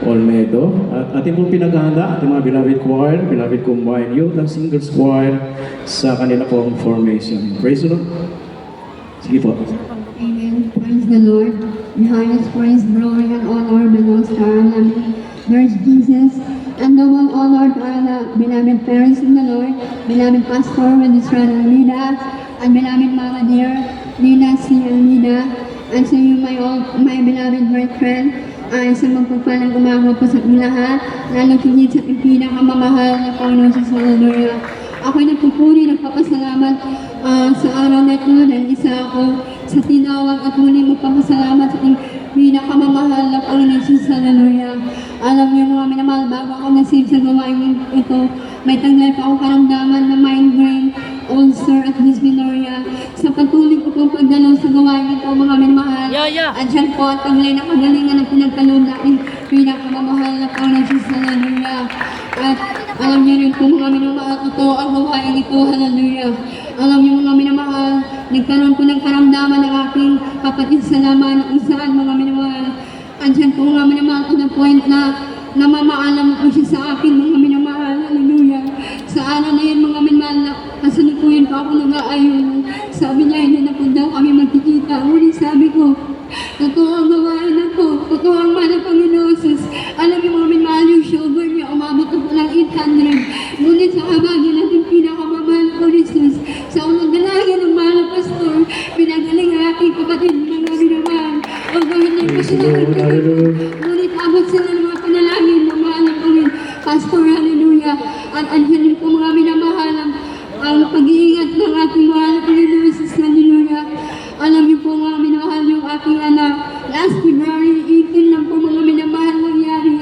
Olmedo. At ating pong pinaghahanda, ating mga beloved choir, beloved combined youth and singles choir sa kanila pong formation. Praise the Lord. Sige po. Amen. Praise the Lord. The highest praise, glory, and honor belongs to our loving Lord Jesus. And the one honor to our beloved parents in the Lord, beloved Pastor Registrar Almeida, and beloved Mama dear, Lina C. Almeida, and sa iyo, my beloved brethren, ay sa magpagpalang umaga po sa ating lahat, lalo higit sa pinakamamahal na Panginoon sa Hallelujah. Ako'y nagpupuri, nagpapasalamat sa araw na ito dahil isa ako sa tinawag at muli magpapasalamat sa ating pinakamamahal na Panginoon sa Hallelujah. Alam niyo mga minamahal, bago ako nasave sa gawain ito, may tanggap akong karamdaman na migraine, ulcer at dysmenorrhea. Sa patuloy ko pong pagdalaw sa gawain ito, mga minamahal, andyan po at taglay na kagalingan ng pinagkaloob natin pinakamamahal na Panginoon sa Hallelujah. At alam niyo rin po mga minamahal, ito ang gawain ito, hallelujah. Alam niyo mga minamahal, nagkaroon po ng karamdaman ng aking kapatid sa laman kung saan mga minamahal. Andyan po mga minamahal to the point na namamaalam po siya sa akin mga minamahal, hallelujah. Sa araw na yun mga minamahal, kasalukuyan pa ako nag-aayon. Sabi niya, hindi na po daw kami magkikita. Ngunit sabi ko, totoo ang gawain na to, totoo ang mana Panginoon Jesus. Alam niyo mga minamahal, yung sugar niya, umabot na po ng 800. Ngunit sa kabagyan natin pinakamamahal ko Jesus. Sa unang dalaga ng mahal na pastor, pinagaling ang aking kapatid mga minamahal. Although hindi po sila nagpapagod, ngunit abot sila ng mga panalangin ng mahal na Panginoon. Pastor, hallelujah. At anhin po mga minamahal ang pag-iingat ng ating mahal na Panginoon Jesus, hallelujah. Alam niyo po mga minamahal yung aking anak. Last February 18 lang po mga minamahal nangyari.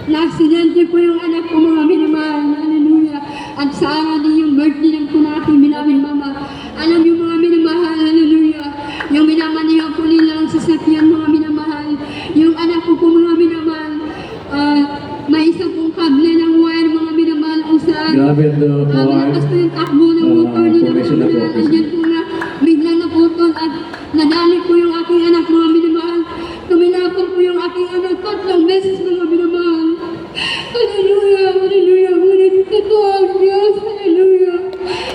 Na-aksidente po yung anak ko mga minamahal, hallelujah. At sa araw din yung birthday ng po ng aking minamahal mama. Alam niyo mga minamahal, hallelujah. Yung minamanihan po nila ang sasakyan mga minamahal. Yung anak ko po mga minamahal. May isa pong kable ng wire mga minamahal kung saan. Grabe the Malakas po yung takbo ng motor nila mga minamahal. Andyan po na bigla na putol at nadali po yung aking anak mga minamahal. Tumilapon po yung aking anak 3 beses mga minamahal. Hallelujah, hallelujah, ngunit totoo ang Diyos, hallelujah.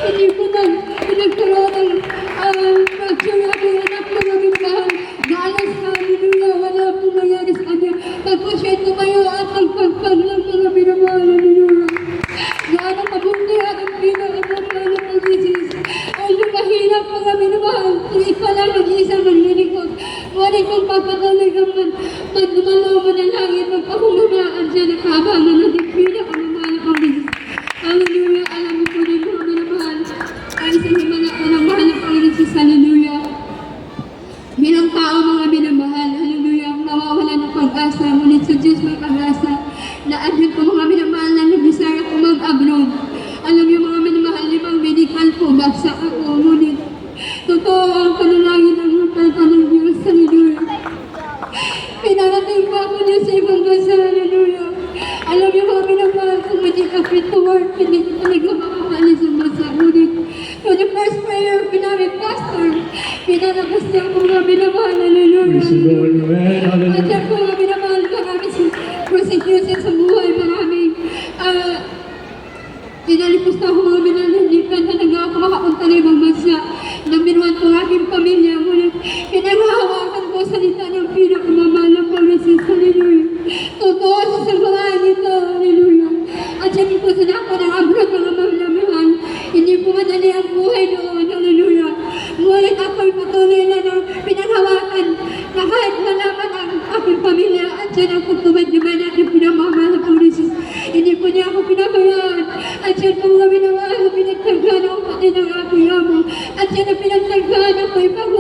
Hindi po nagkaroon ng fracture yung aking anak mga minamahal. Galas, hallelujah, wala po nangyari sa kanya. Tapos siya tumayo at nagpagpag ng mga minamahal, hallelujah. Gaano mabuti at ang pinakamamahal ng Jesus. Although mahirap mga minamahal, hindi pa lang mag-isa maglilingkod. Ngunit kung papatuloy ka magdumalo mo ng langit, magpakumamaan siya na kabangan ng pinakamamahal ng Jesus. Hallelujah, alam mo po rin mga minamahal, ay sa himala ko ng mahal ng Panginoon Jesus, hallelujah. Bilang tao mga minamahal, hallelujah, nawawala ng pag-asa, ngunit sa Diyos may pag-asa, na admit ko mga minamahal na nag-desire ako mag-abroad. Alam niyo mga minamahal, 5 medical po, bagsak ako, ngunit totoo ang panalangin ng lupeta ng Diyos, hallelujah. Pinarating po ako niya sa ibang bansa, hallelujah. Alam niyo mga minamahal, kung hindi ka fit to work, hindi ka talaga makakalis sa bansa, ngunit so the first prayer, pinamit pastor, pinalabas niya ako mga minamahal, hallelujah. Praise the Lord, amen, At hallelujah. yan po mga minamahal, marami sa prosecution sa buhay, maraming inalipos na ako mga minamahal, hindi pa talaga ako makapunta na ibang bansa. Number 1 po aking pamilya, ngunit pinaghahawakan po salita ng pinakamamahal ng Panginoon, hallelujah. Totoo sa samahan ito, hallelujah. At yan po sa nako ng abroad mga mamamahan, hindi po madali ang buhay doon, hallelujah. Ngunit ako'y patuloy na pinaghawakan na kahit malaman ang aking pamilya at yan ang pagtubad-dubay natin pinamamahal ng Panginoon. Hindi po niya ako pinabayaan. At yan po mga minamahal na pinagtaghan ang pati ng aking amo. At yan ang pinagtaghan ako ipag